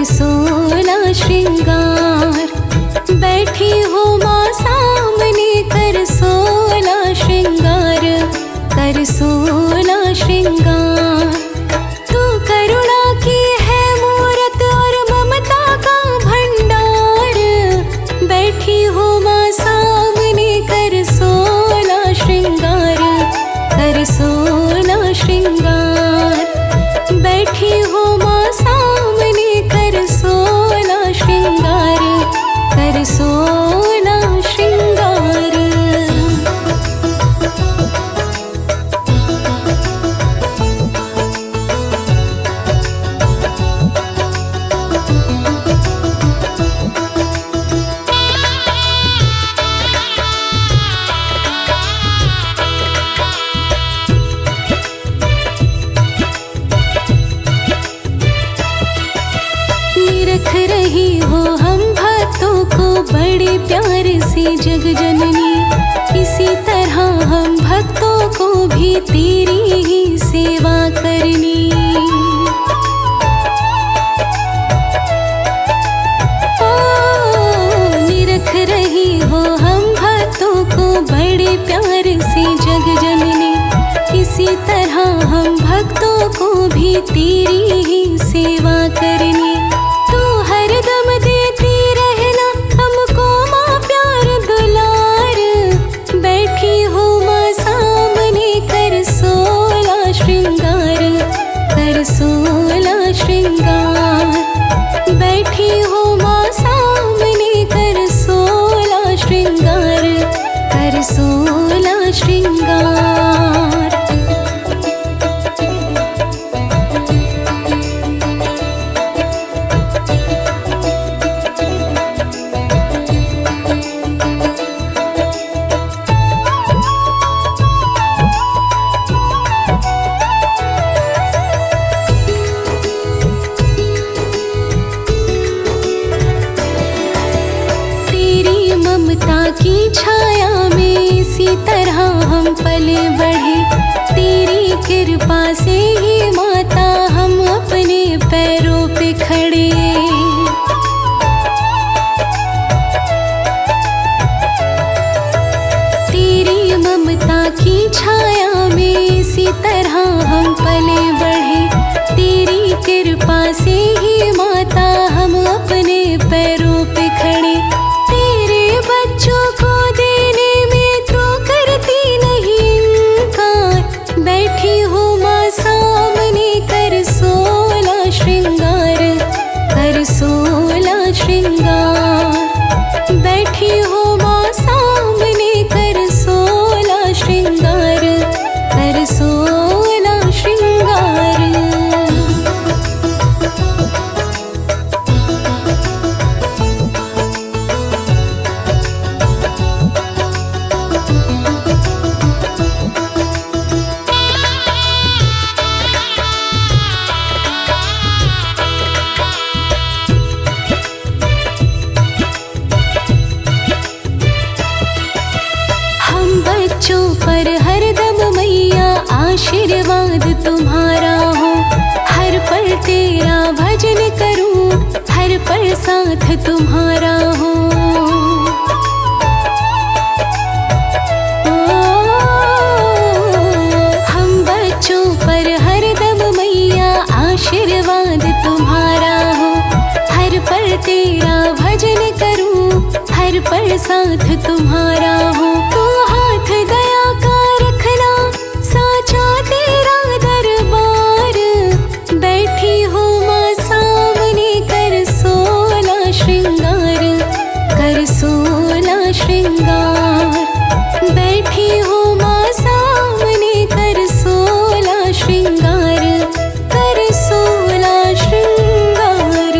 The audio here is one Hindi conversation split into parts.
सोला श्रृंगार। बैठी हो माँ सामने कर सोला श्रृंगार, कर सोला श्रृंगार। तू करुणा की है मूरत और ममता का भंडार। बैठी हो माँ सामने कर सोला श्रृंगार, कर सोला श्रृंगार। बैठी हो माँ सामने कर सोला श्रृंगार, कर सोला श्रृंगार। निरख रही हो हम भक्तों को बड़े प्यार से जग जननी। इसी तरह हम भक्तों को भी तेरी ही सेवा करनी। ओ निरख रही हो हम भक्तों को बड़े प्यार से जग जननी। इसी तरह हम भक्तों को भी तेरी ही सेवा करनी। तू हरदम देती रहना हमको माँ प्यार दुलार। बैठी हो माँ सामने कर सोला श्रृंगार, कर सोला श्रृंगार। बैठी हो माँ सामने कर सोला श्रृंगार, कर सोला श्रृंगार। ममता की छाया में इसी तरह हम पले बढ़े। तेरी कृपा से ही माता हम अपने पैरों पे खड़े। तेरी ममता की छाया में इसी तरह हम पले बढ़े। तेरी कृपा से ही माता हम अपने पैरों पे खड़े। बच्चों को देने में तो करती नहीं इनकार। बैठी हो माँ सामने कर सोला श्रृंगार, कर सोला श्रृंगार। बैठी हो माँ सामने कर सोला श्रृंगार, कर सोला श्रृंगार। बच्चों पर हरदम मैया आशीर्वाद तुम्हारा हो। हर पल तेरा भजन करूं, हर पल साथ तुम्हारा हो। हम बच्चों पर हरदम मैया आशीर्वाद तुम्हारा हो। हर पल तेरा भजन करूं, हर पल साथ तुम्हारा हो। तो हाथ दया का रखना साचा तेरा दरबार। बैठी हो माँ सामने कर सोला श्रृंगार, कर सोला श्रृंगार। बैठी हो माँ सामने कर सोला श्रृंगार, कर सोला श्रृंगार।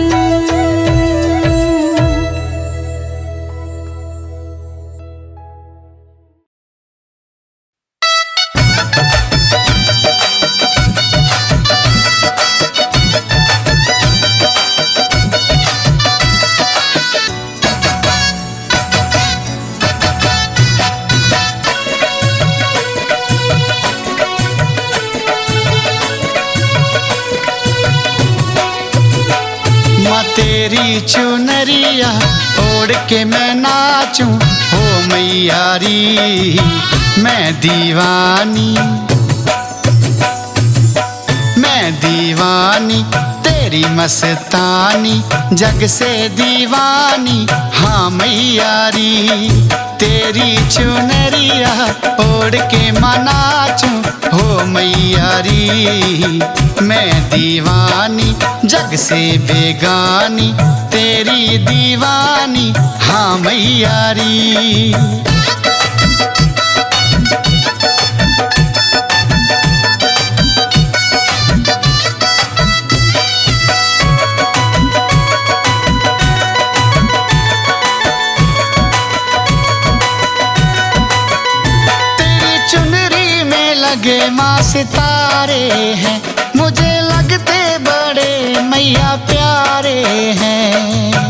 माँ तेरी चुनरिया ओढ़ के मैं नाचूं, हो मैयारी मैं दीवानी, मैं दीवानी तेरी मस्तानी, जग से दीवानी हाँ मैयारी। तेरी चुनरिया ओढ़ के मनाचूं, हो मैयारी मैं दीवानी, जग से बेगानी तेरी दीवानी हाँ मैयारी। लगे माँ सितारे हैं, मुझे लगते बड़े मैया प्यारे हैं।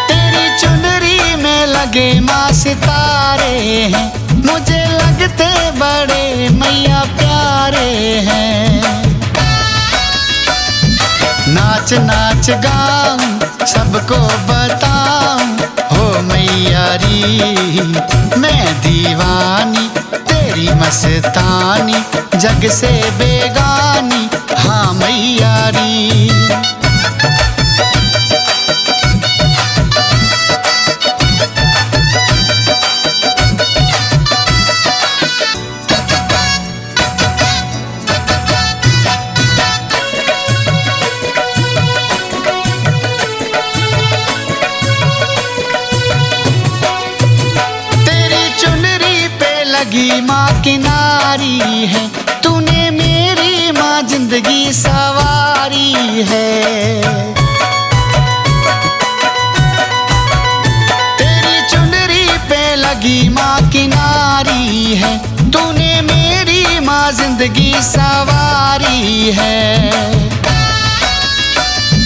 तेरी चुनरी में लगे माँ सितारे हैं, मुझे लगते बड़े मैया प्यारे हैं। नाच नाच गाऊं सबको बताऊं, हो मैयारी मैं दीवानी तेरी मस्तानी, जग से बेगानी हाँ मैयारी। लगी माँ किनारी है, तूने मेरी माँ जिंदगी सवारी है। तेरी चुनरी पे लगी माँ किनारी है, तूने मेरी माँ जिंदगी सवारी है।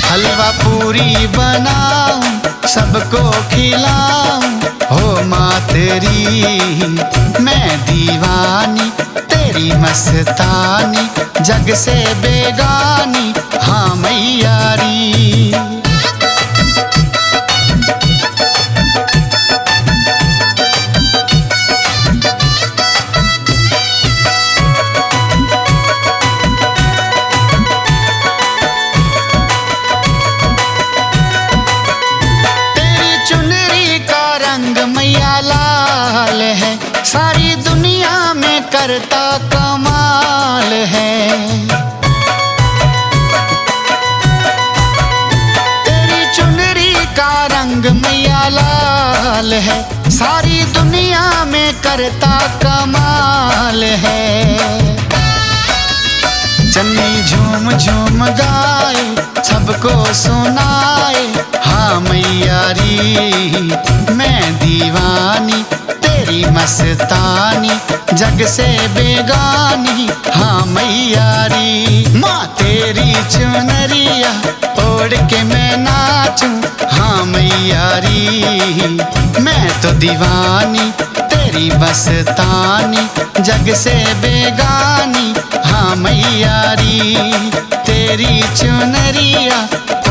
हलवा पूरी बनाऊं सबको खिलाऊं, हो माँ तेरी मैं दीवानी तेरी मस्तानी, जग से बेगानी हाँ मैयारी। लाल है सारी दुनिया में करता कमाल है। तेरी चुनरी का रंग मैया लाल है, सारी दुनिया में करता कमाल है। चन्नी झूम झूम गाए सबको सुनाए हाँ मैयारी मैं दीवानी तेरी मस्तानी, जग से बेगानी हाँ मैयारी। माँ तेरी चुनरिया ओढ़ के मैं नाचूं, हाँ मैयारी मैं तो दीवानी तेरी मस्तानी, जग से बेगानी हाँ मैयारी। तेरी चुनरिया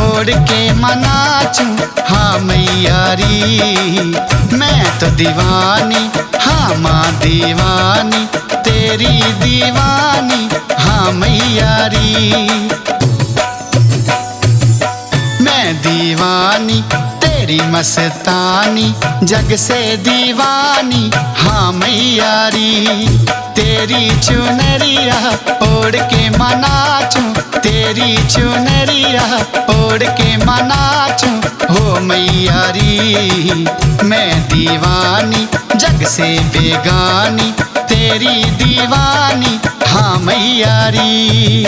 ओढ़ के मनाचूं, हाँ मैयारी मैं तो दीवानी हाँ माँ दीवानी तेरी दीवानी हाँ मैयारी। मैं दीवानी तेरी मस्तानी, जग से दीवानी हाँ मैयारी। तेरी चुनरिया ओढ़ के मनाचूं, तेरी चुनरिया ओढ़ के मनाचूं, हो मैयारी मैं दीवानी जग से बेगानी तेरी दीवानी हाँ मैयारी।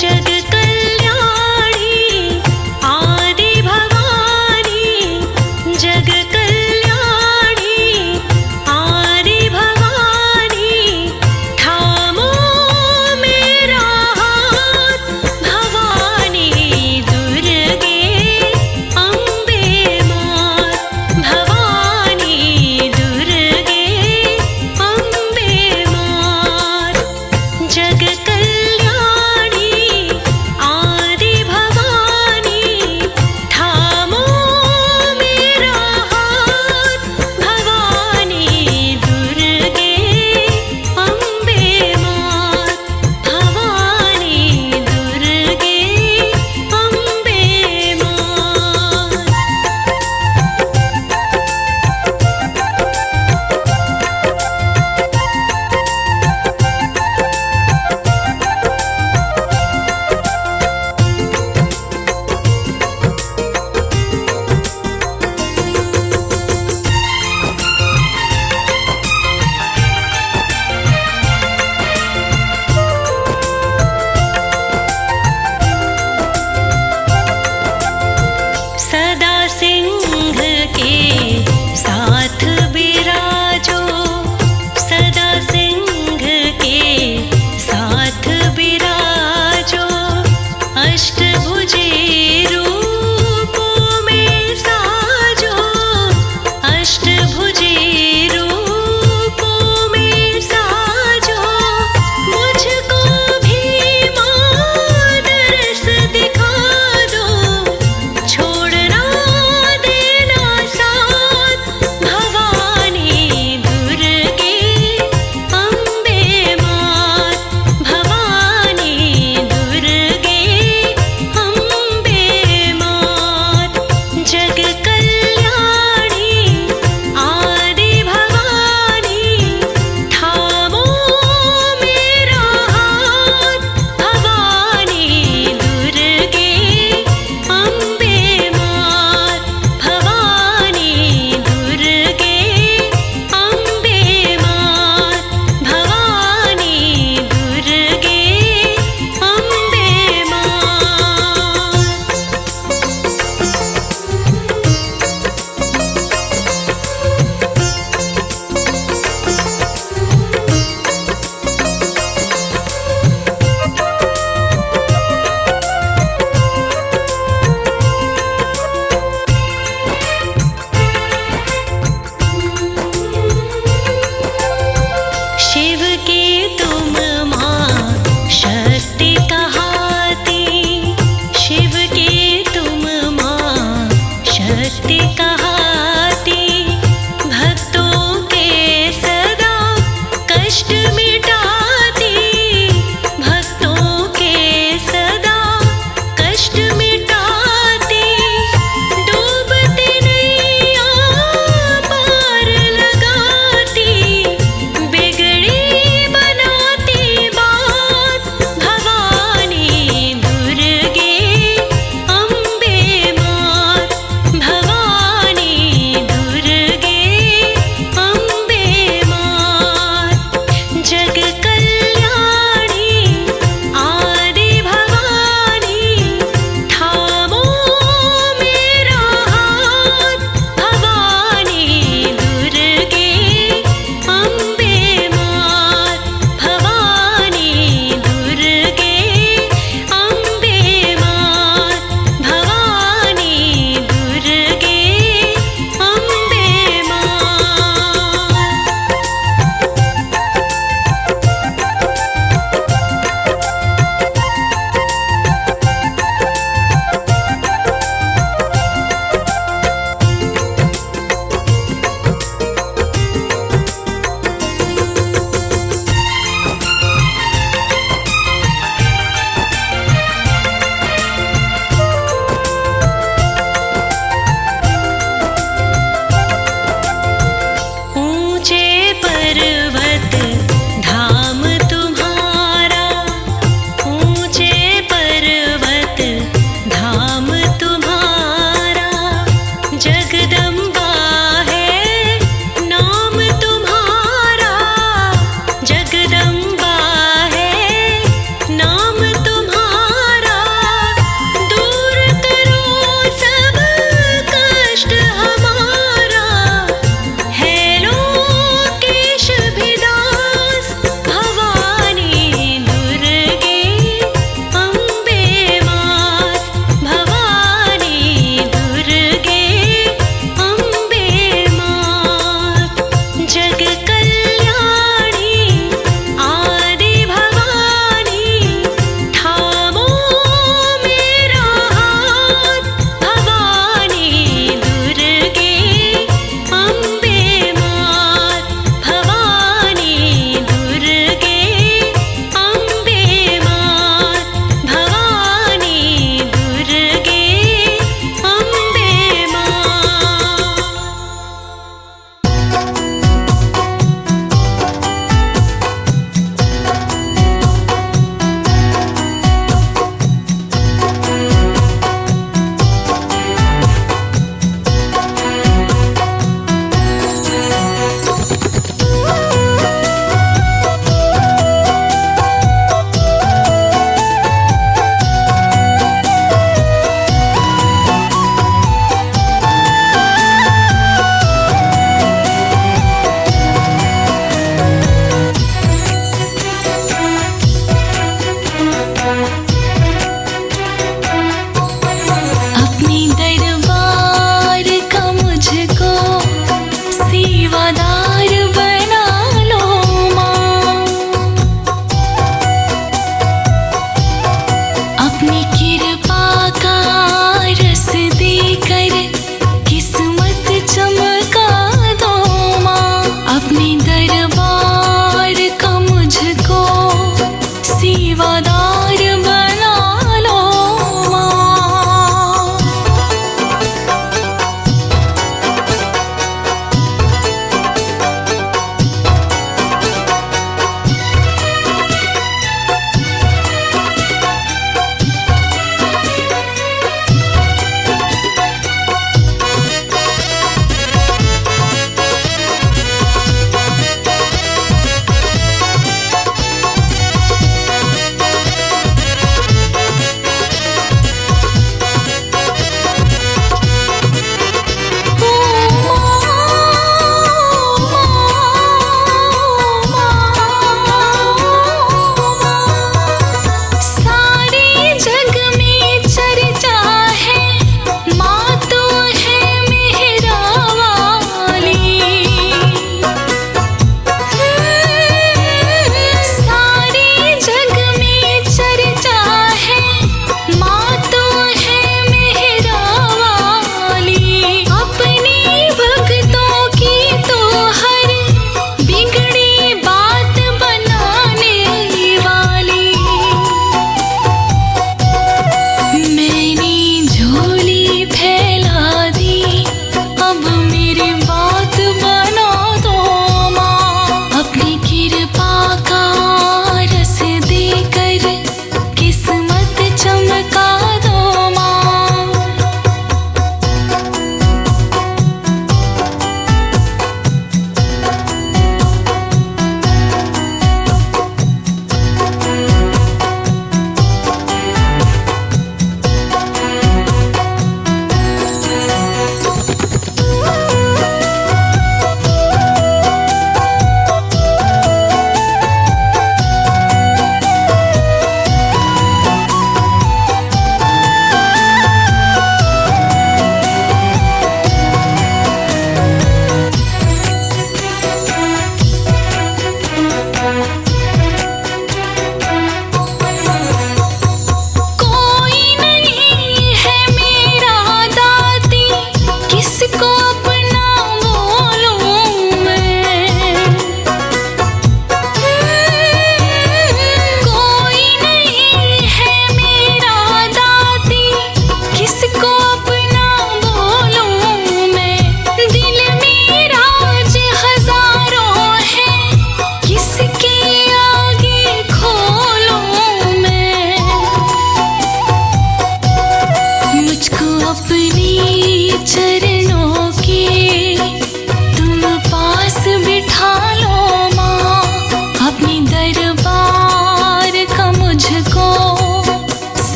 जग कल्याणी आदि भगवती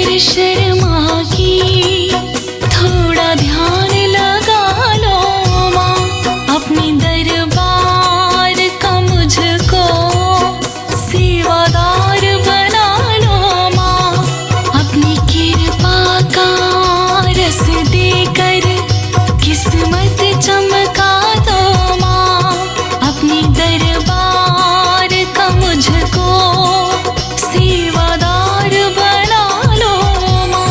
फिर शर्मा की, थोड़ा ध्यान लगा लो माँ, अपनी दरबार का मुझको सेवादार बना लो माँ। अपनी कृपा का रस देकर किस्मत चमका दो माँ, अपनी दरबार का मुझको सेवादार बना लो माँ।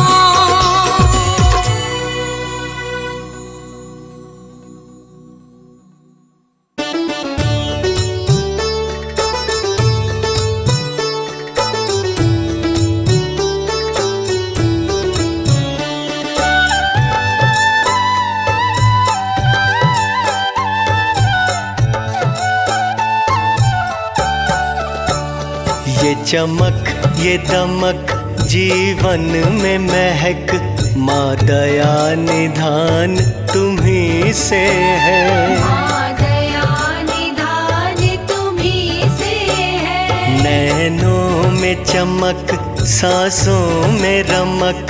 ये चमक ये दमक जीवन में महक, माँ दया निधान तुम्ही से है। दया निधान तुम्ही से है। नैनों में चमक सांसों में रमक,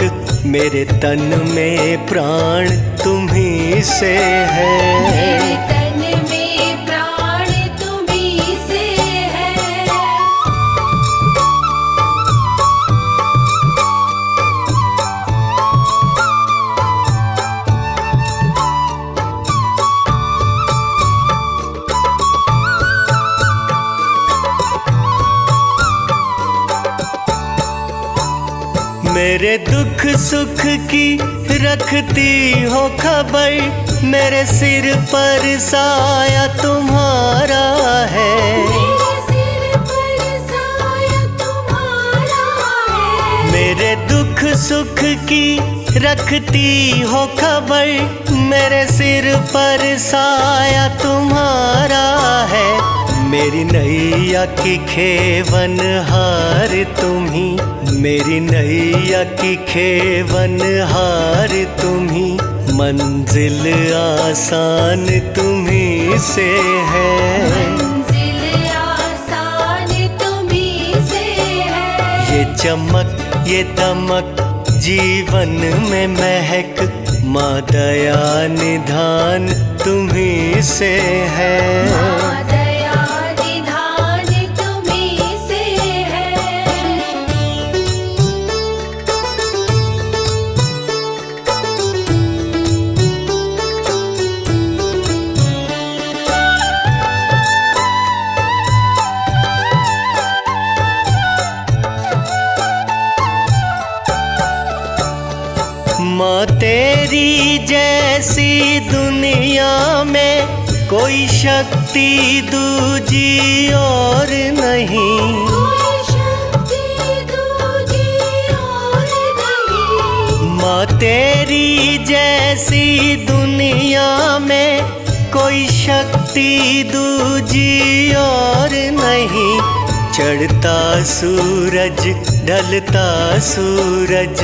मेरे तन में प्राण तुम्ही से है। मेरे तन में प्राण तुम्ही से है। मेरे दुख सुख की रखती हो खबर, मेरे सिर पर साया तुम्हारा है। मेरे सिर पर साया तुम्हारा है। मेरे दुख सुख की रखती हो खबर, मेरे सिर पर साया तुम्हारा है। मेरी नैया की खेवन हार तुम्ही, मेरी नैया की खेवन हार तुम्ही, मंजिल आसान तुम्ही से है। मंजिल आसान तुम्ही से है। ये चमक ये दमक जीवन में महक, माँ दया निधान तुम्ही से है। दया निधान तुम्ही से है। माँ तेरी जैसी दुनिया में कोई शक्ति दूजी और नहीं। कोई शक्ति दूजी और नहीं। माँ तेरी जैसी दुनिया में कोई शक्ति दूजी और नहीं। चढ़ता सूरज ढलता सूरज,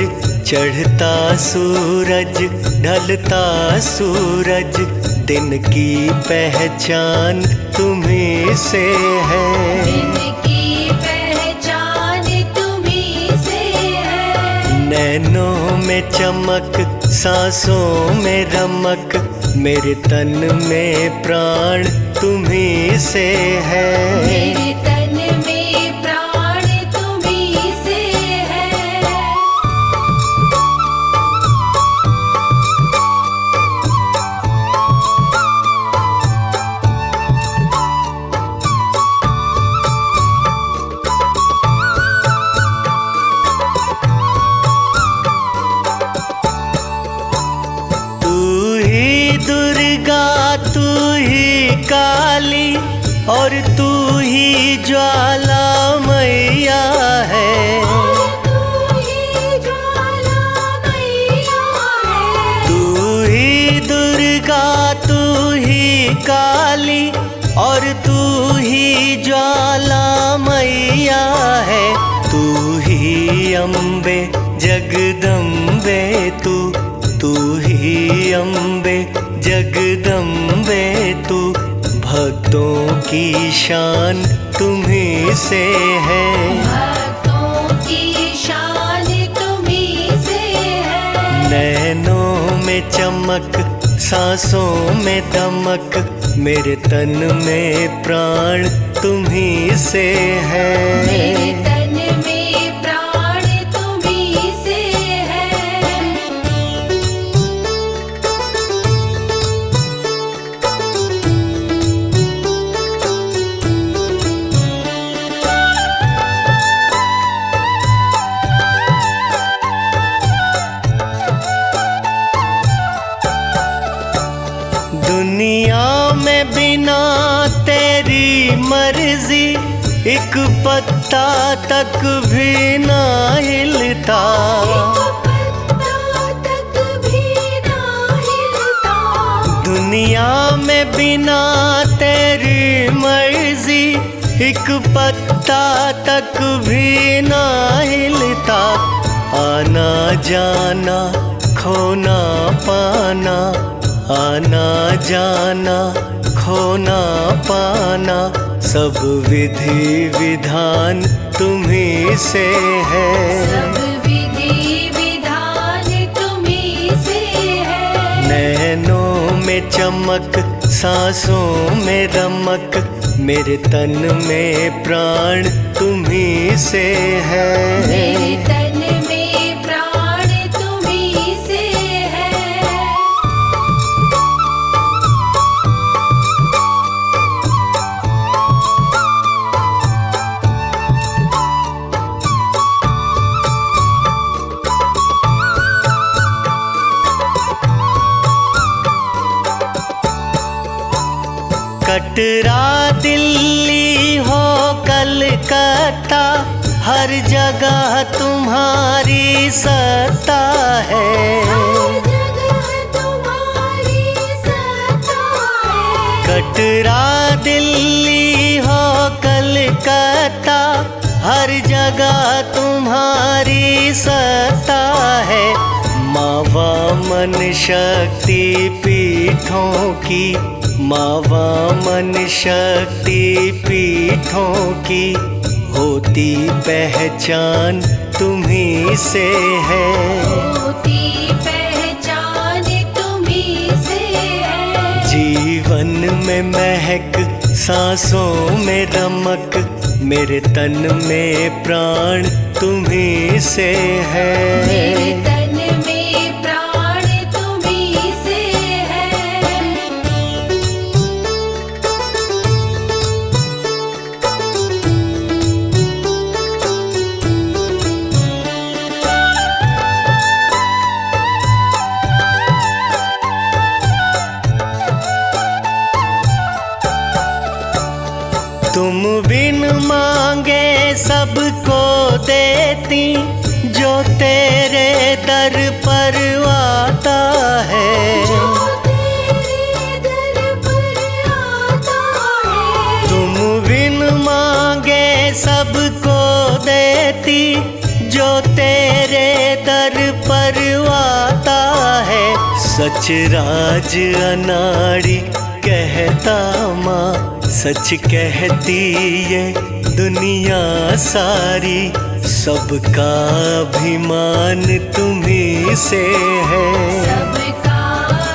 चढ़ता सूरज ढलता सूरज, दिन की पहचान तुम्ही से है। दिन की पहचान तुम्ही से है। नैनों में चमक सांसों में रमक, मेरे तन में प्राण तुम्ही से है। मेरे तन में प्राण तुम्ही से है। काली और तू ही ज्वाला मैया है। तू ही दुर्गा तू ही काली और तू ही ज्वाला मैया है। तू ही अम्बे जगदम्बे तू ही अम्बे जगदम्बे तू, भक्तों की शान तुम्ही से है। भक्तों की शान तुम्ही चमक, सांसों में दमक, मेरे तन में प्राण तुम्ही से है। मेरे तन में प्राण तुम्ही से है। दुनिया में बिना तेरी मर्जी एक पत्ता तक भी ना हिलता। पत्ता तक भी ना हिलता। दुनिया में बिना तेरी मर्जी एक पत्ता तक भी ना हिलता। आना जाना खोना पाना, आना जाना खोना पाना, सब विधि विधान तुम्ही से है। सब विधि विधान तुम्ही से है। नैनों में चमक, सांसों में रमक, मेरे तन में प्राण तुम्ही से है। मेरे तन में प्राण तुम्ही से है। कटरा दिल्ली हो कलकत्ता, हर जगह तुम्हारी सत्ता है। हर जगह तुम्हारी सत्ता है। कटरा दिल्ली हो कलकत्ता, हर जगह तुम्हारी सत्ता है। मावा मन शक्ति पीठों की, मावा मन शक्ति पीठों की, होती पहचान तुम्ही से है। होती पहचान तुम्ही से है। जीवन में महक, सांसों में रमक, मेरे तन में प्राण तुम्ही से है। मेरे तन में प्राण तुम्ही से है। तुम बिन मांगे सबको देती, जो तेरे दर पर आता है। जो तेरे दर पर आता है। तुम बिन मांगे सबको देती, जो तेरे दर पर आता है। सच राज अनाड़ी कहता माँ, सच कहती ये दुनिया सारी, सबका अभिमान तुम्ही से है। सबका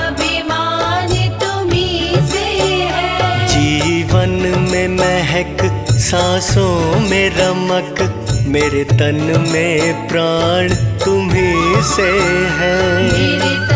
अभिमान तुम्ही से है। जीवन में महक, सांसों में रमक, मेरे तन में प्राण तुम्ही से है। मेरे